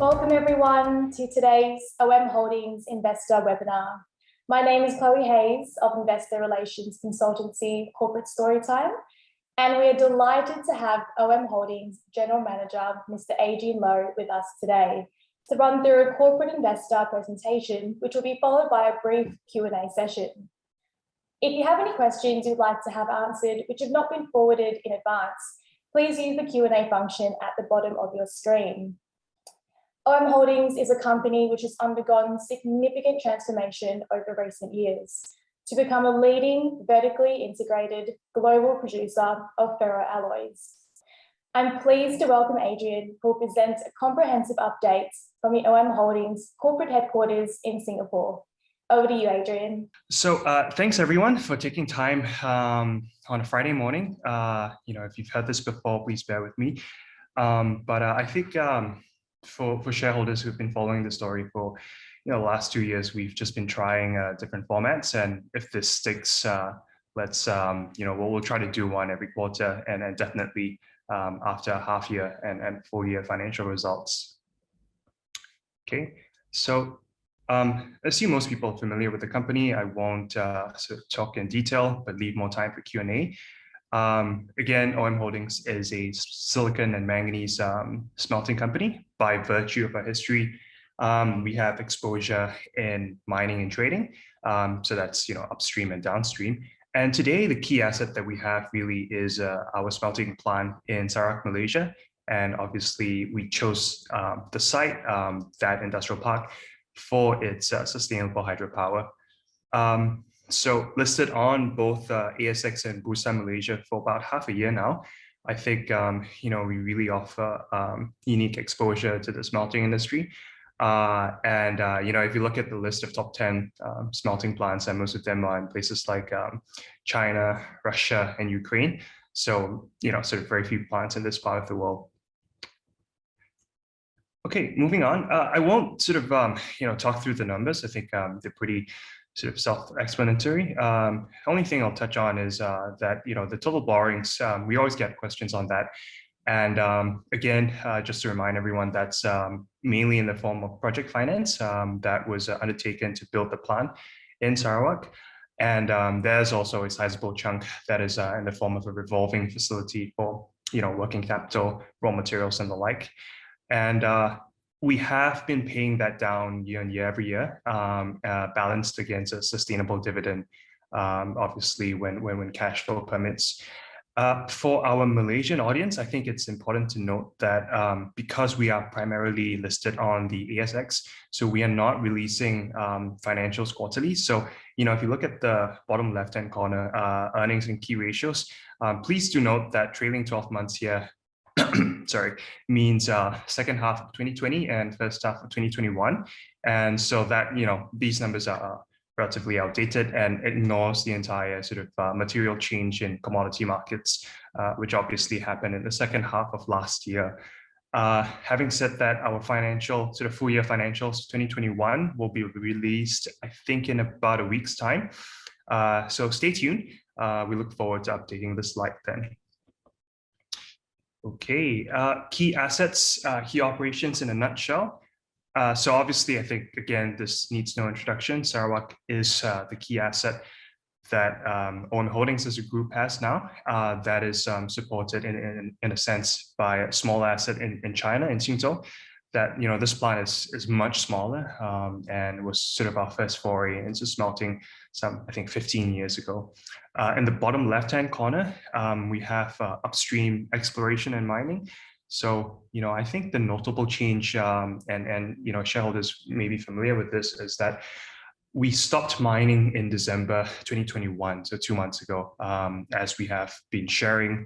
Welcome everyone to today's OM Holdings Investor Webinar. My name is Chloe Hayes of Investor Relations Consultancy Corporate Storytime, and we are delighted to have OM Holdings General Manager, Mr. Adrian Lowe, with us today to run through a corporate investor presentation, which will be followed by a brief Q&A session. If you have any questions you'd like to have answered which have not been forwarded in advance, please use the Q&A function at the bottom of your screen. OM Holdings is a company which has undergone significant transformation over recent years to become a leading vertically integrated global producer of ferroalloys. I'm pleased to welcome Adrian, who will present a comprehensive update from the OM Holdings corporate headquarters in Singapore. Over to you, Adrian. So thanks everyone for taking time on a Friday morning. If you've heard this before, please bear with me. I think for shareholders who've been following the story for the last 2 years, we've just been trying different formats, and if this sticks, we'll try to do one every quarter, and definitely after a half year and full year financial results. Okay, so I assume most people are familiar with the company. I won't sort of talk in detail, but leave more time for Q&A. Again, OM Holdings is a silicon and manganese smelting company. By virtue of our history, we have exposure in mining and trading. So that's upstream and downstream. And today, the key asset that we have really is our smelting plant in Sarawak, Malaysia. And obviously, we chose the site, that industrial park, for its sustainable hydropower. So listed on both ASX and Bursa Malaysia for about half a year now. I think we really offer unique exposure to the smelting industry. If you look at the list of top 10 smelting plants, and most of them are in places like China, Russia, and Ukraine. So sort of very few plants in this part of the world. Okay, moving on. I won't sort of talk through the numbers. I think they're pretty sort of self-explanatory. Only thing I'll touch on is that the total borrowings, we always get questions on that. And again, just to remind everyone, that's mainly in the form of project finance that was undertaken to build the plant in Sarawak. And there's also a sizable chunk that is in the form of a revolving facility for working capital, raw materials, and the like. And we have been paying that down year on year, every year, balanced against a sustainable dividend, obviously when cash flow permits. For our Malaysian audience, I think it's important to note that because we are primarily listed on the ASX, so we are not releasing financials quarterly. So, if you look at the bottom left-hand corner, earnings and key ratios, please do note that trailing 12 months here sorry, means second half of 2020 and first half of 2021. And so that, these numbers are relatively outdated and ignores the entire sort of material change in commodity markets, which obviously happened in the second half of last year. Having said that, our financial, sort of full year financials 2021 will be released, I think, in about a week's time. So stay tuned. We look forward to updating the slide then. Okay, key assets, key operations in a nutshell. So obviously, I think, again, this needs no introduction. Sarawak is the key asset that OM Holdings as a group has now, that is supported in a sense by a small asset in China, in Xinzhou, that, this plant is much smaller and was sort of our first foray into smelting I think 15 years ago. In the bottom left-hand corner, we have upstream exploration and mining. So, I think the notable change, and shareholders may be familiar with this, is that we stopped mining in December 2021, so 2 months ago, as we have been sharing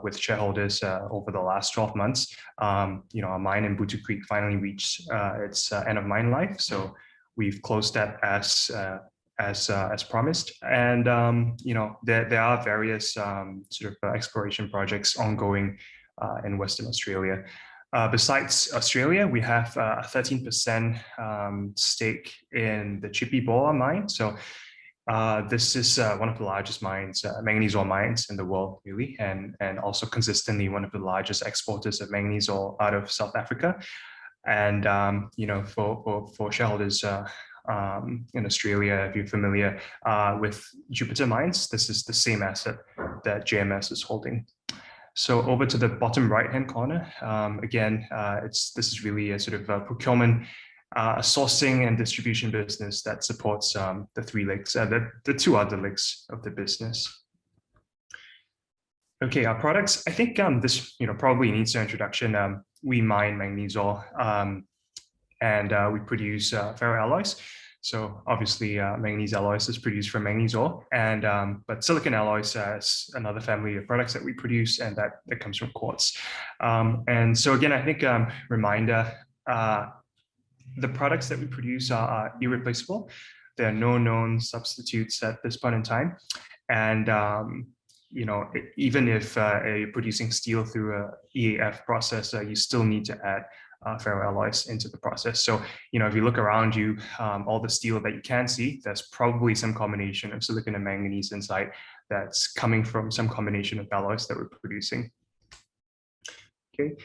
with shareholders over the last 12 months. Our mine in Bootu Creek finally reached its end of mine life, so we've closed that as promised. And there are various sort of exploration projects ongoing in Western Australia. Besides Australia, we have a 13% stake in the Chippy Boa mine. So this is one of the largest mines, manganese ore mines in the world, really, and also consistently one of the largest exporters of manganese ore out of South Africa. And for shareholders in Australia, if you're familiar with Jupiter Mines, this is the same asset that JMS is holding. So over to the bottom right-hand corner, again, this is really a sort of a procurement, sourcing and distribution business that supports the three legs, the two other legs of the business. Okay, our products. I think this probably needs an introduction. We mine manganese ore, and we produce ferroalloys. So obviously, manganese alloys is produced from manganese ore, and but silicon alloys is another family of products that we produce, and that comes from quartz. And so again, I think reminder: the products that we produce are irreplaceable. There are no known substitutes at this point in time, and even if you're producing steel through a EAF process, you still need to add ferroalloys into the process. So, if you look around you, all the steel that you can see, there's probably some combination of silicon and manganese inside that's coming from some combination of alloys that we're producing. Okay,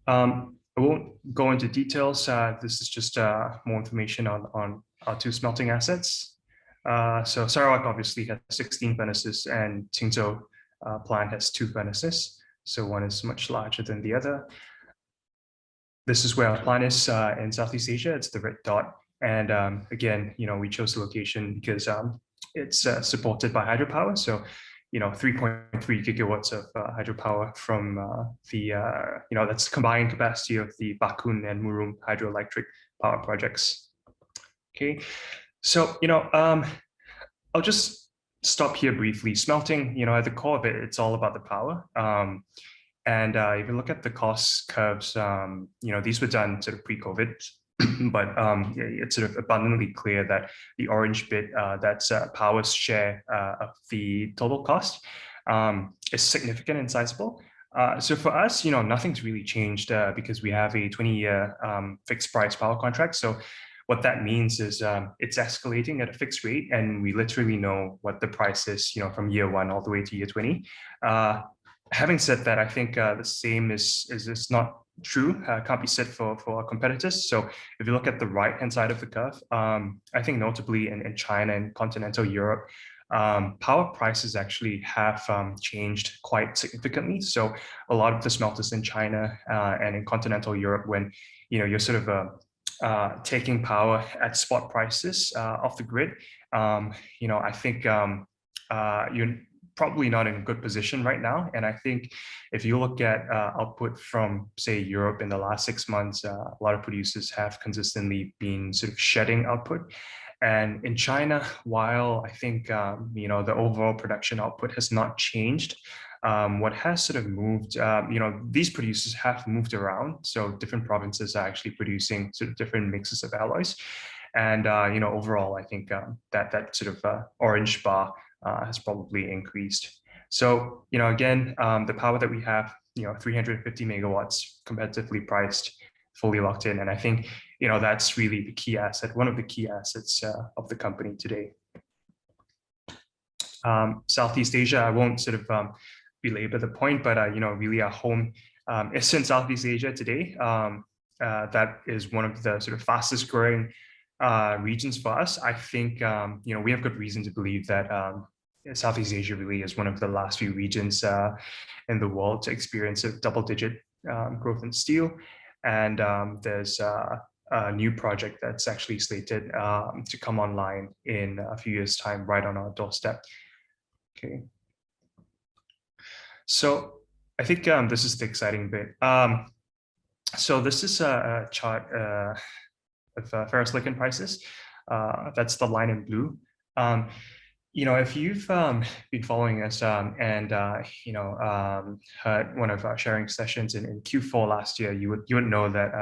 I won't go into details. This is just more information on our two smelting assets. So Sarawak obviously has 16 furnaces, and Qingzhou plant has 2 furnaces. So one is much larger than the other. This is where our plant is in Southeast Asia. It's the red dot. And again, we chose the location because it's supported by hydropower. So, 3.3 gigawatts of hydropower from that's combined capacity of the Bakun and Murum hydroelectric power projects. Okay, so I'll just stop here briefly. Smelting, at the core of it, it's all about the power. And if you look at the cost curves, these were done sort of pre-COVID, but it's sort of abundantly clear that the orange bit, that's power's share of the total cost, is significant and sizable. So for us, nothing's really changed because we have a 20-year fixed price power contract. So what that means is it's escalating at a fixed rate, and we literally know what the price is, from year 1 all the way to year 20. Having said that, I think the same is not true, can't be said for our competitors. So if you look at the right-hand side of the curve, I think notably in China and continental Europe, power prices actually have changed quite significantly. So a lot of the smelters in China and in continental Europe, when you're sort of taking power at spot prices off the grid, I think you're probably not in a good position right now. And I think if you look at output from, say, Europe in the last 6 months, a lot of producers have consistently been sort of shedding output. And in China, while I think the overall production output has not changed, what has sort of moved, these producers have moved around. So different provinces are actually producing sort of different mixes of alloys. And overall, I think that sort of orange bar has probably increased. So, again, the power that we have, 350 megawatts, competitively priced, fully locked in. And I think, that's really the key asset, one of the key assets of the company today. Southeast Asia, I won't sort of belabor the point, but, really our home is in Southeast Asia today. That is one of the sort of fastest growing regions for us. I think, we have good reason to believe that Southeast Asia really is one of the last few regions in the world to experience a double-digit growth in steel. And there's a new project that's actually slated to come online in a few years' time, right on our doorstep. Okay. So I think this is the exciting bit. So this is a chart of ferrosilicon prices. That's the line in blue. If you've been following us and heard one of our sharing sessions in Q4 last year, you would know that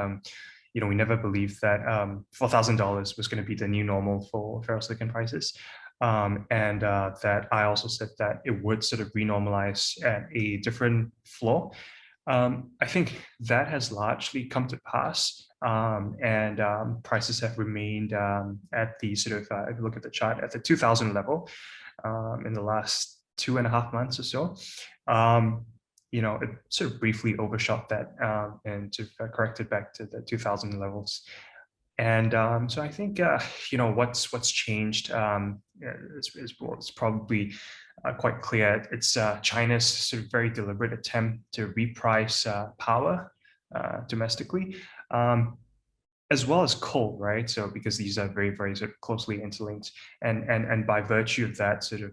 we never believed that $4,000 was going to be the new normal for ferrosilicon prices, and that I also said that it would sort of renormalize at a different floor. I think that has largely come to pass, and prices have remained at the sort of, if you look at the chart, at the 2000 level in the last 2.5 months or so. it sort of briefly overshot that and sort of corrected back to the 2000 levels. And so I think, what's changed is probably quite clear. It's China's sort of very deliberate attempt to reprice power domestically, as well as coal, right? So because these are very, very sort of closely interlinked, and by virtue of that, sort of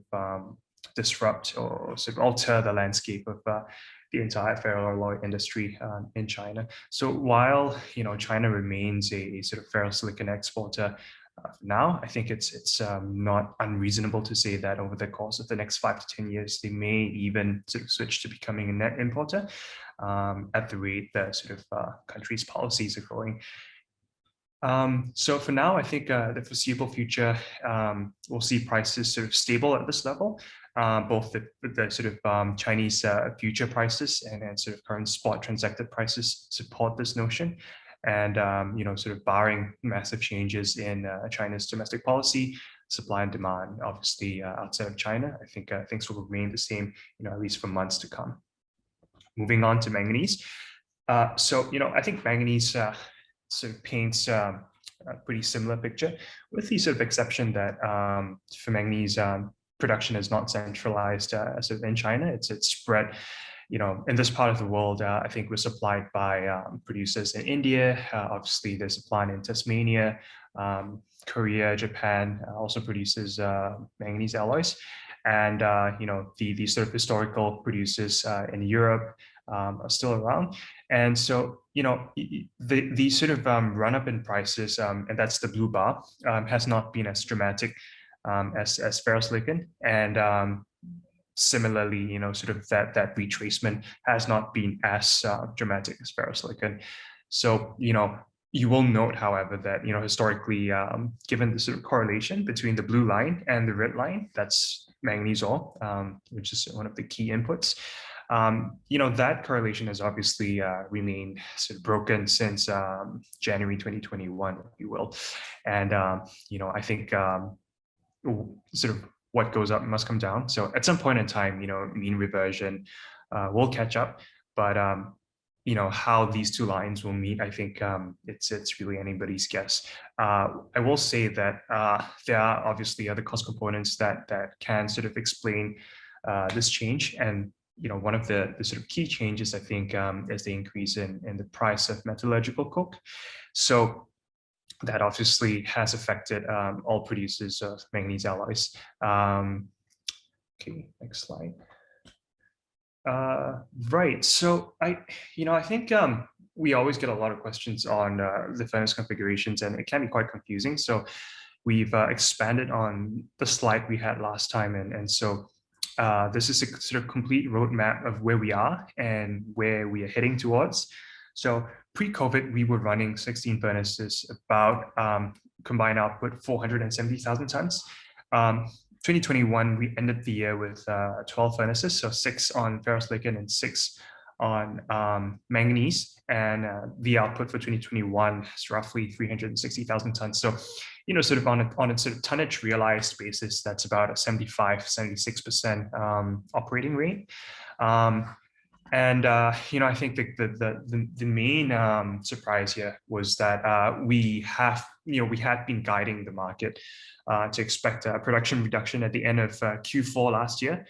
disrupt or sort of alter the landscape of the entire ferroalloy industry in China. So while China remains a sort of ferrosilicon exporter now, I think it's not unreasonable to say that over the course of the next 5 to 10 years, they may even sort of switch to becoming a net importer at the rate that sort of countries' policies are going. So for now, I think the foreseeable future, we'll see prices sort of stable at this level. Both the sort of Chinese future prices and sort of current spot transacted prices support this notion. And, sort of barring massive changes in China's domestic policy, supply and demand, obviously outside of China, I think things will remain the same, at least for months to come. Moving on to manganese. So, I think manganese sort of paints a pretty similar picture, with the sort of exception that for manganese, production is not centralized sort of in China. It's spread, in this part of the world. I think we're supplied by producers in India. Obviously, there's a plant in Tasmania. Korea, Japan also produces manganese alloys, and the sort of historical producers in Europe are still around. And so, the sort of run up in prices, and that's the blue bar, has not been as dramatic as ferrosilicon. And similarly, sort of that retracement has not been as dramatic as ferrosilicon. So, you will note, however, that, historically, given the sort of correlation between the blue line and the red line, that's manganese ore, which is one of the key inputs. That correlation has obviously remained sort of broken since January 2021, if you will. And, I think sort of what goes up must come down. So at some point in time, mean reversion will catch up. But, how these two lines will meet, I think it's really anybody's guess. I will say that there are obviously other cost components that can sort of explain this change. And one of the sort of key changes, I think, is the increase in the price of metallurgical coke. So that obviously has affected all producers of manganese alloys. Okay, next slide. Right. So I think we always get a lot of questions on the furnace configurations, and it can be quite confusing. So we've expanded on the slide we had last time, and so this is a sort of complete roadmap of where we are and where we are heading towards. So pre-COVID, we were running 16 furnaces, about combined output 470,000 tons. 2021, we ended the year with 12 furnaces, so 6 on ferrosilicon and 6 on manganese. And the output for 2021 is roughly 360,000 tons. So, sort of on a sort of tonnage realized basis, that's about a 76% operating rate. And I think the main surprise here was that we had been guiding the market to expect a production reduction at the end of Q4 last year.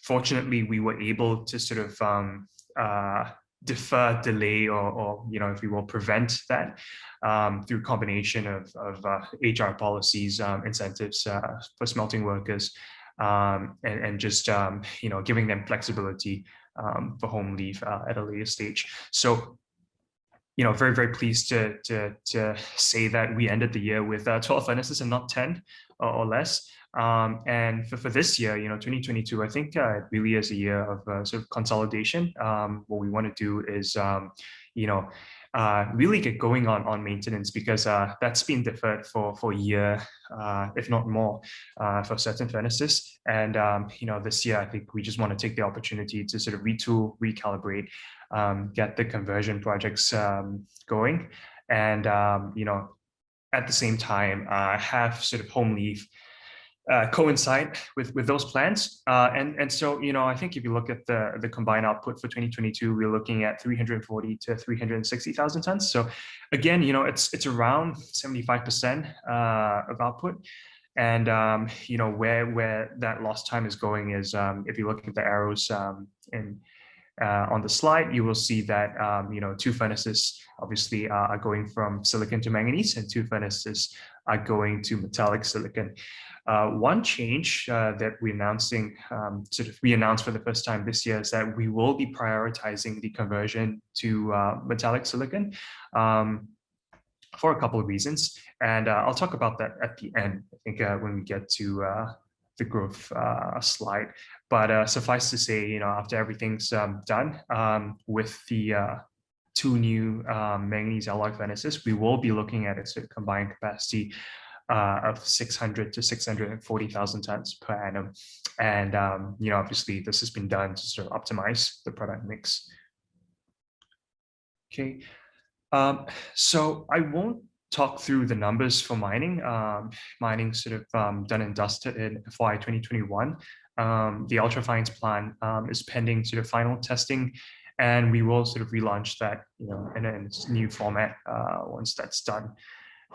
Fortunately, we were able to sort of defer, delay, or if you will, prevent that through combination of HR policies, incentives for smelting workers, and just giving them flexibility for home leave at a later stage. So, very, very pleased to say that we ended the year with 12 furnaces and not 10 or less. And for this year, 2022, I think it really is a year of sort of consolidation. What we want to do is, really get going on maintenance, because that's been deferred for a year, if not more, for certain furnaces. And, this year, I think we just want to take the opportunity to sort of retool, recalibrate, get the conversion projects going. And, at the same time, have sort of home leave coincide with those plans. And so, I think if you look at the combined output for 2022, we're looking at 340 to 360,000 tons. So again, it's around 75% of output. And where that lost time is going is, if you look at the arrows on the slide, you will see that 2 furnaces obviously are going from silicon to manganese, and 2 furnaces are going to metallic silicon. One change that we're announcing, we announced for the first time this year, is that we will be prioritizing the conversion to metallic silicon for a couple of reasons. And I'll talk about that at the end, I think, when we get to the growth slide. But suffice to say, after everything's done with the 2 new manganese alloy furnaces, we will be looking at a sort of combined capacity of 600 to 640,000 tons per annum. And obviously this has been done to sort of optimize the product mix. Okay, so I won't talk through the numbers for mining. Mining sort of done and dusted in FY 2021. The ultrafines plant is pending sort of final testing, and we will sort of relaunch that, in its new format once that's done.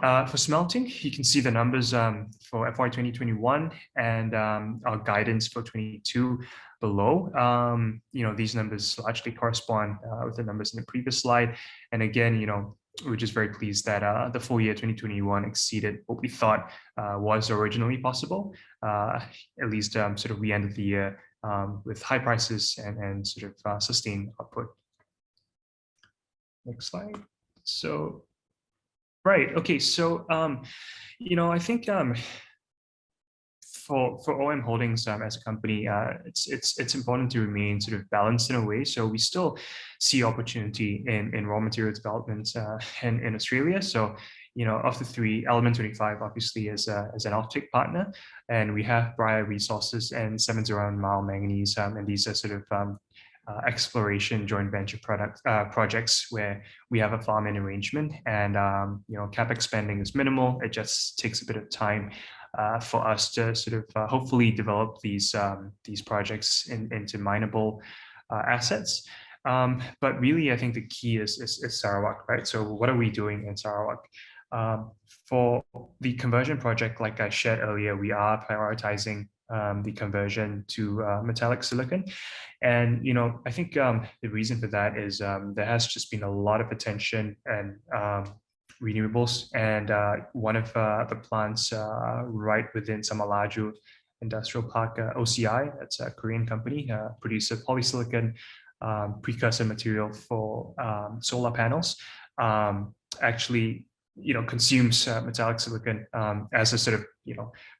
For smelting, you can see the numbers for FY 2021 and our guidance for 22 below. These numbers largely correspond with the numbers in the previous slide. And again, we're just very pleased that the full year 2021 exceeded what we thought was originally possible. At least sort of we ended the year with high prices and sort of sustained output. Next slide. So, right. Okay. So, I think for OM Holdings as a company, it's important to remain sort of balanced in a way. So we still see opportunity in raw material development in Australia. So, of the 3, Element 25 obviously is an offtake partner, and we have Briar Resources and 701 Mile Manganese, and these are sort of exploration joint venture projects where we have a farm-in arrangement, and capex spending is minimal. It just takes a bit of time for us to sort of hopefully develop these projects into mineable assets. But really, I think the key is Sarawak, right? So what are we doing in Sarawak? For the conversion project, like I shared earlier, we are prioritizing the conversion to metallic silicon. And, I think the reason for that is there has just been a lot of attention and renewables. And one of the plants right within Samalaju Industrial Park, OCI, that's a Korean company, produces polysilicon precursor material for solar panels, actually consumes metallic silicon as a sort of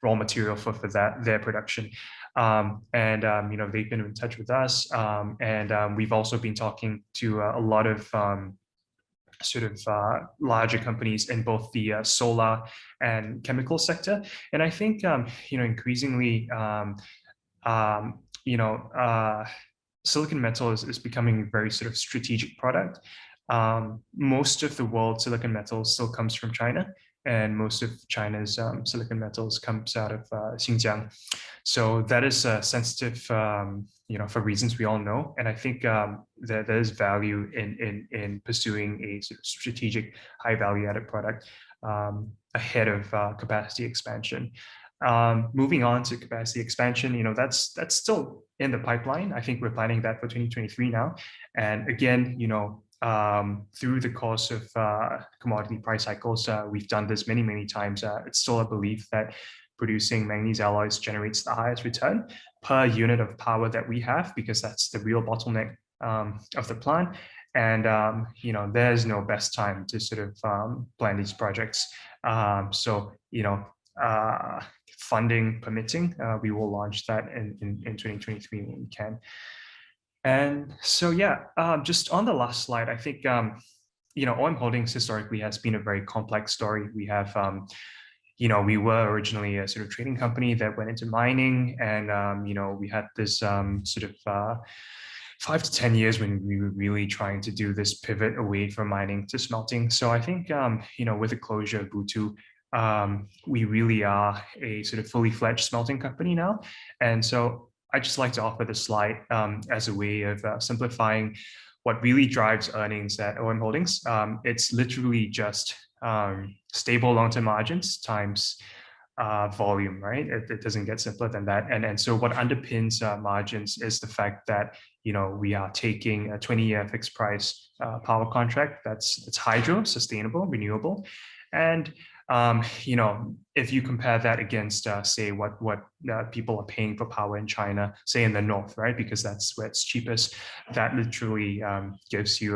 raw material for their production. They've been in touch with us, and we've also been talking to a lot of sort of larger companies in both the solar and chemical sector. And I think increasingly silicon metal is becoming a very sort of strategic product. Most of the world's silicon metal still comes from China, and most of China's silicon metals comes out of Xinjiang. So that is sensitive, for reasons we all know. And I think there is value in pursuing a sort of strategic, high value added product ahead of capacity expansion. Moving on to capacity expansion, that's still in the pipeline. I think we're planning that for 2023 now. And again, through the course of commodity price cycles, we've done this many times. It's still a belief that producing manganese alloys generates the highest return per unit of power that we have, because that's the real bottleneck of the plant. And there's no best time to sort of plan these projects. Funding permitting, we will launch that in 2023 when we can. And so, just on the last slide, I think, OM Holdings historically has been a very complex story. We have, we were originally a sort of trading company that went into mining, and, we had this sort of 5 to 10 years when we were really trying to do this pivot away from mining to smelting. So I think, with the closure of Butu, we really are a sort of fully fledged smelting company now. And so I just like to offer this slide as a way of simplifying what really drives earnings at OM Holdings. It's literally just stable long-term margins times volume, right? It doesn't get simpler than that. And so what underpins margins is the fact that, we are taking a 20-year fixed price power contract that's hydro, sustainable, renewable. And if you compare that against, say, what people are paying for power in China, say in the north, right? Because that's where it's cheapest. That literally gives you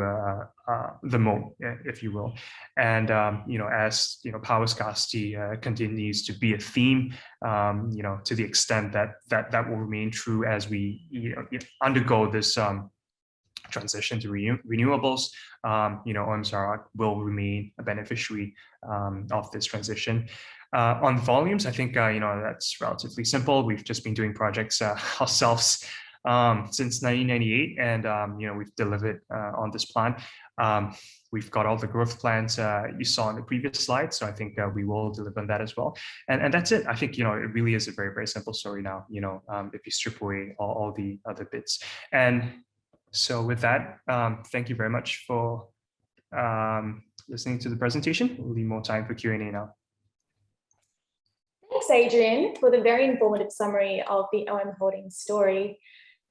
the moat, if you will. And as power scarcity continues to be a theme, to the extent that will remain true as we undergo this transition to renewables, OM Sarawak will remain a beneficiary of this transition. On volumes, I think that's relatively simple. We've just been doing projects ourselves since 1998, and we've delivered on this plan. We've got all the growth plans you saw in the previous slide, so I think we will deliver on that as well. And that's it. I think it really is a very, very simple story now. If you strip away all the other bits. And so with that, thank you very much for listening to the presentation. We'll leave more time for Q&A now. Thanks, Adrian, for the very informative summary of the OM Holdings story.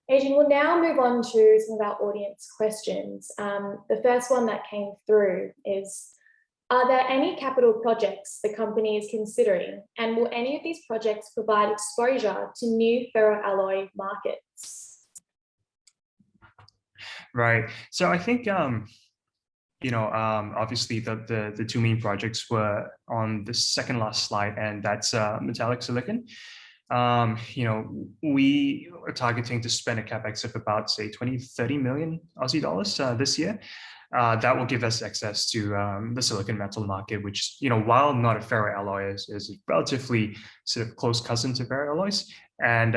Adrian, we'll now move on to some of our audience questions. The first one that came through is, are there any capital projects the company is considering, and will any of these projects provide exposure to new ferroalloy markets? Right. So I think, obviously the two main projects were on the second last slide, and that's metallic silicon. We are targeting to spend a capex of about, say, 20-30 million Aussie dollars this year. That will give us access to the silicon metal market, which, while not a ferroalloy, is a relatively sort of close cousin to ferroalloys. And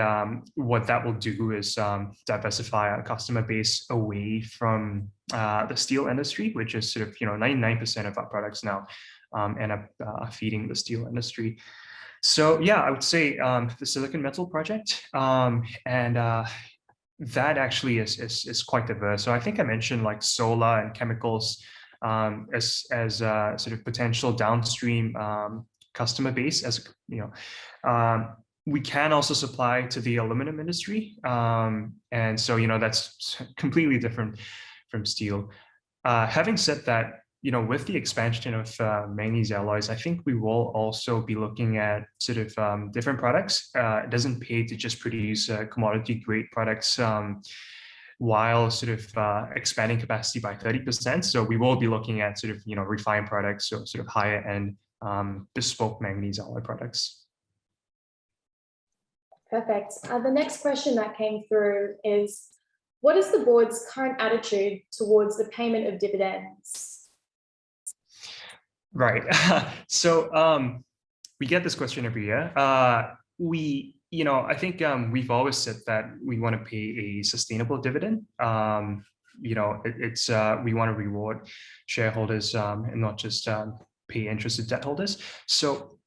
what that will do is diversify our customer base away from the steel industry, which is sort of 99% of our products now end up feeding the steel industry. So yeah, I would say the silicon metal project, and that actually is quite diverse. So I think I mentioned like solar and chemicals as sort of potential downstream customer base. As we can also supply to the aluminum industry, and so that's completely different from steel. Having said that, with the expansion of manganese alloys, I think we will also be looking at sort of different products. It doesn't pay to just produce commodity grade products while sort of expanding capacity by 30%. So we will be looking at sort of refined products, so sort of higher end bespoke manganese alloy products. Perfect. The next question that came through is, what is the board's current attitude towards the payment of dividends? Right. So we get this question every year. I think we've always said that we want to pay a sustainable dividend. We want to reward shareholders and not just pay interest to debt holders. So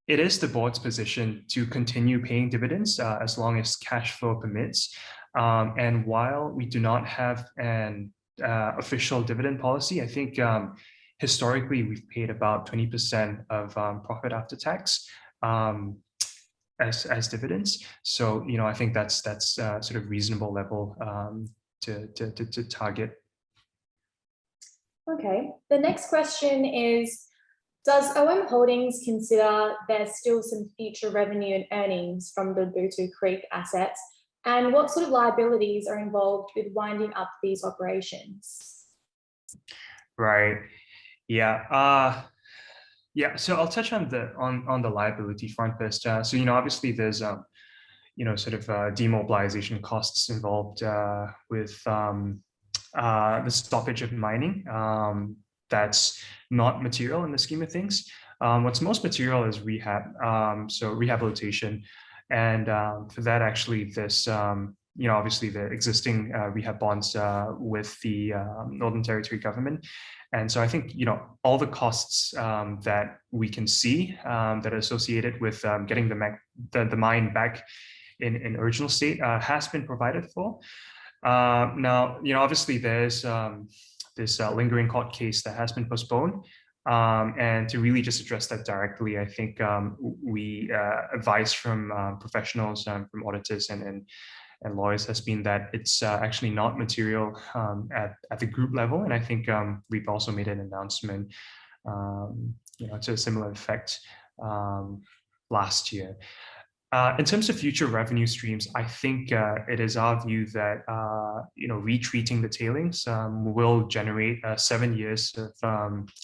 it is the board's position to continue paying dividends as long as cash flow permits. And while we do not have an official dividend policy, I think historically we've paid about 20% of profit after tax as dividends. So I think that's sort of reasonable level to target. Okay. The next question is, does OM Holdings consider there's still some future revenue and earnings from the Bootu Creek assets? And what sort of liabilities are involved with winding up these operations? Right. Yeah. So I'll touch on the liability front first. So obviously there's sort of demobilization costs involved with the stoppage of mining. That's not material in the scheme of things. What's most material is rehab, so rehabilitation. And for that, actually, this obviously the existing rehab bonds with the Northern Territory government. And so I think, all the costs that we can see that are associated with getting the mine back in original state has been provided for. Now, obviously there's this lingering court case that has been postponed. And to really just address that directly, I think we advice from professionals, from auditors and lawyers has been that it's actually not material at the group level. And I think we've also made an announcement, to a similar effect last year. In terms of future revenue streams, I think it is our view that retreating the tailings will generate 7 years of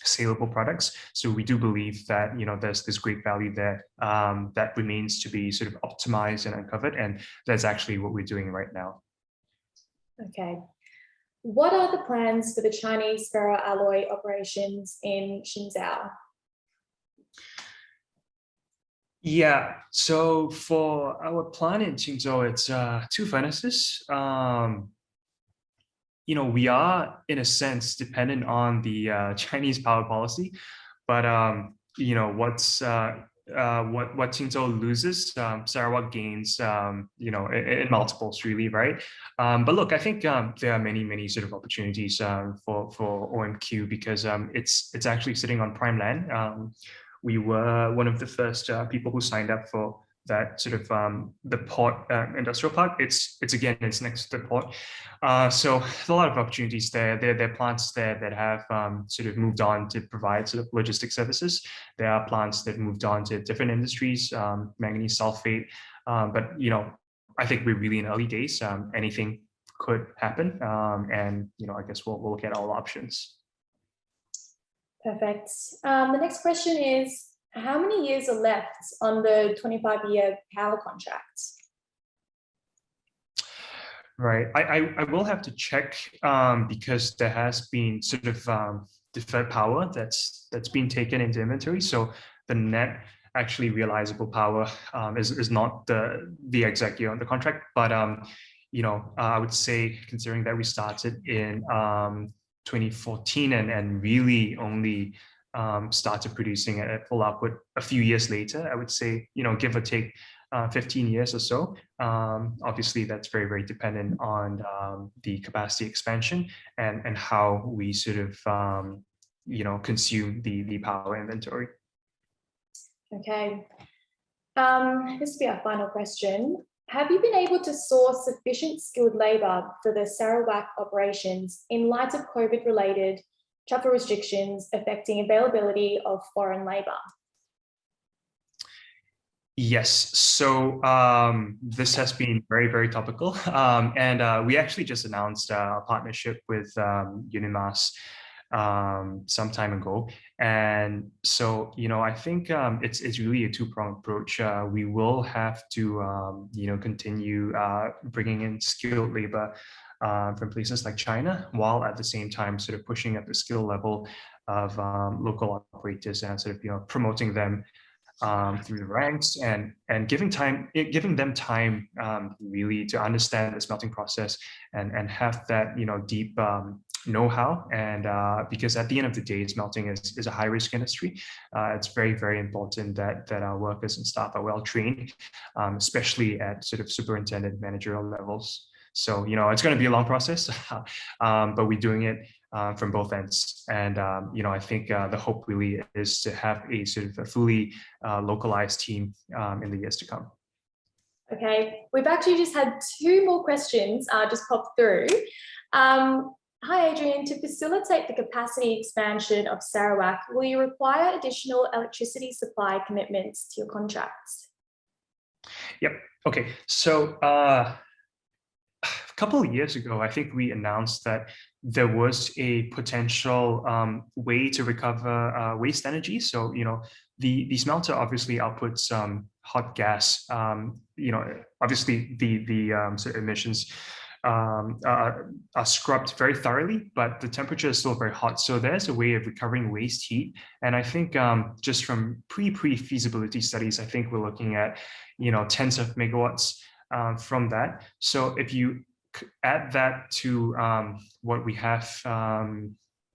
saleable products. So we do believe that there's this great value there that remains to be sort of optimized and uncovered, and that's actually what we're doing right now. Okay. What are the plans for the Chinese ferroalloy operations in Qinzhou? Yeah, so for our plant in Qingzhou, it's 2 furnaces. We are in a sense dependent on the Chinese power policy, but what Qingzhou loses, Sarawak gains, in multiples, really, right? But look, I think there are many sort of opportunities for OMQ because it's actually sitting on prime land. We were one of the first people who signed up for that sort of the port industrial park. It's next to the port. So there's a lot of opportunities there. There are plants there that have sort of moved on to provide sort of logistic services. There are plants that moved on to different industries, manganese sulfate. But I think we're really in early days. Anything could happen, and I guess we'll look at all options. Perfect. The next question is, how many years are left on the 25-year power contract? Right. I will have to check because there has been sort of deferred power that's been taken into inventory. So the net actually realizable power is not the exact year on the contract, but I would say, considering that we started in 2014 and really only started producing at full output a few years later, I would say, give or take 15 years or so. Obviously, that's very dependent on the capacity expansion and how we sort of, consume the power inventory. Okay. This will be our final question. Have you been able to source sufficient skilled labour for the Sarawak operations in light of COVID-related travel restrictions affecting availability of foreign labour? Yes, so this has been very topical, and we actually just announced a partnership with Unimas some time ago, and so I think it's really a two-pronged approach. We will have to continue bringing in skilled labor from places like China, while at the same time sort of pushing up the skill level of local operators and sort of promoting them through the ranks and giving them time really to understand the smelting process and have that deep know-how, and because at the end of the day, smelting is a high-risk industry. It's very important that our workers and staff are well trained, especially at sort of superintendent managerial levels. So it's going to be a long process, but we're doing it from both ends. And I think the hope really is to have a sort of a fully localized team in the years to come. Okay, we've actually just had 2 more questions just pop through. Hi, Adrian. To facilitate the capacity expansion of Sarawak, will you require additional electricity supply commitments to your contracts? Yep. Okay. So a couple of years ago, I think we announced that there was a potential way to recover waste energy. So, the smelter obviously outputs hot gas. Obviously the sort of emissions are scrubbed very thoroughly, but the temperature is still very hot. So there's a way of recovering waste heat. And I think just from pre-feasibility studies, I think we're looking at, tens of megawatts from that. So if you add that to what we have,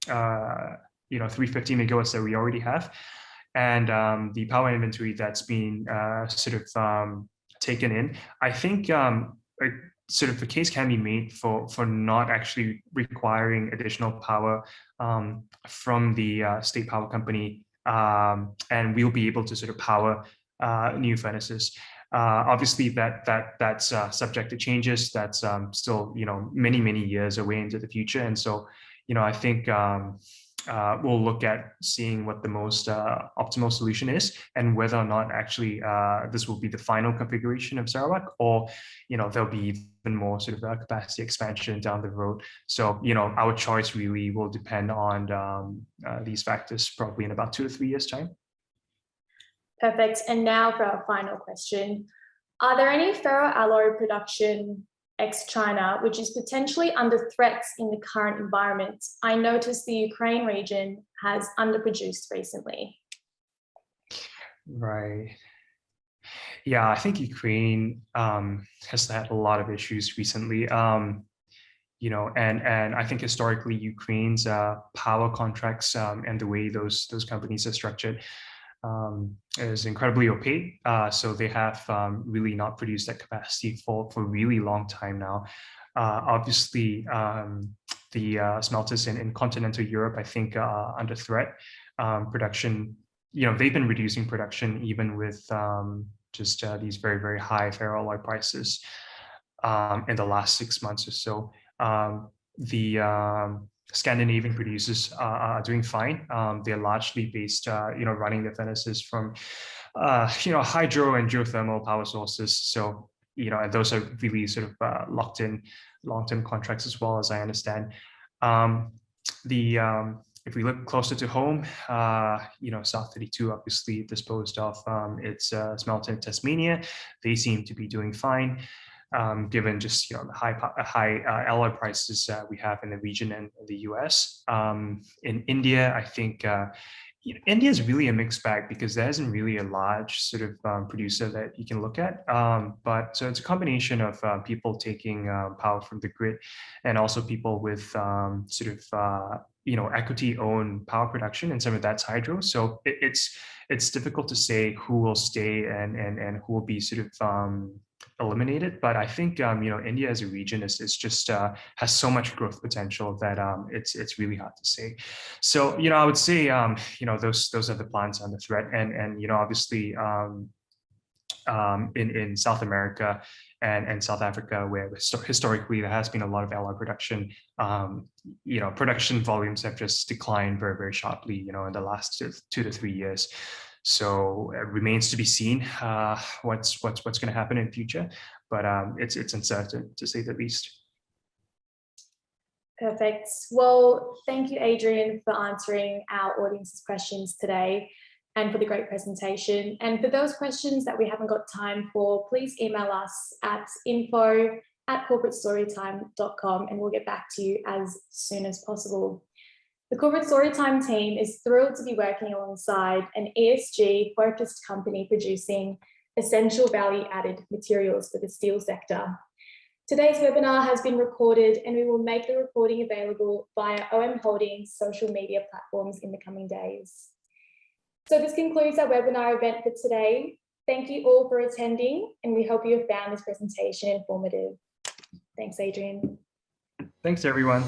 350 megawatts that we already have, and the power inventory that's been taken in, I think sort of the case can be made for not actually requiring additional power from the state power company, and we'll be able to sort of power new furnaces. Obviously, that's subject to changes. That's still many years away into the future, and so I think we'll look at seeing what the most optimal solution is, and whether or not actually this will be the final configuration of Sarawak, or there'll be even more sort of capacity expansion down the road. So our choice really will depend on these factors, probably in about 2 to 3 years' time. Perfect. And now for our final question. Are there any ferroalloy production ex-China which is potentially under threats in the current environment? I noticed the Ukraine region has underproduced recently. Right. Yeah, I think Ukraine has had a lot of issues recently. And I think historically Ukraine's power contracts and the way those companies are structured is incredibly opaque. So they have really not produced that capacity for a really long time now. Obviously, the smelters in continental Europe, I think, are under threat. Production, they've been reducing production even with just these very high ferroalloy prices in the last 6 months or so. The Scandinavian producers are doing fine. They're largely based, running the furnaces from, hydro and geothermal power sources. So, and those are really sort of locked in long-term contracts as well, as I understand. If we look closer to home, South 32 obviously disposed of its smelter in Tasmania. They seem to be doing fine. Given just the high alloy prices we have in the region and the US. In India, I think India is really a mixed bag because there isn't really a large sort of producer that you can look at. But so it's a combination of people taking power from the grid, and also people with sort of equity-owned power production, and some of that's hydro. So it's difficult to say who will stay and who will be sort of eliminated. But I think India as a region is just has so much growth potential that it's really hard to say. So I would say those are the plants under threat, and obviously in South America and South Africa, where historically there has been a lot of alloy production, production volumes have just declined very sharply in the last 2 to 3 years. So it remains to be seen what's going to happen in the future, but it's uncertain, to say the least. Perfect. Well, thank you, Adrian, for answering our audience's questions today and for the great presentation. And for those questions that we haven't got time for, please email us at info@corporatestorytime.com and we'll get back to you as soon as possible. The Corporate Storytime team is thrilled to be working alongside an ESG-focused company producing essential value-added materials for the steel sector. Today's webinar has been recorded, and we will make the recording available via OM Holdings' social media platforms in the coming days. So this concludes our webinar event for today. Thank you all for attending, and we hope you have found this presentation informative. Thanks, Adrian. Thanks, everyone.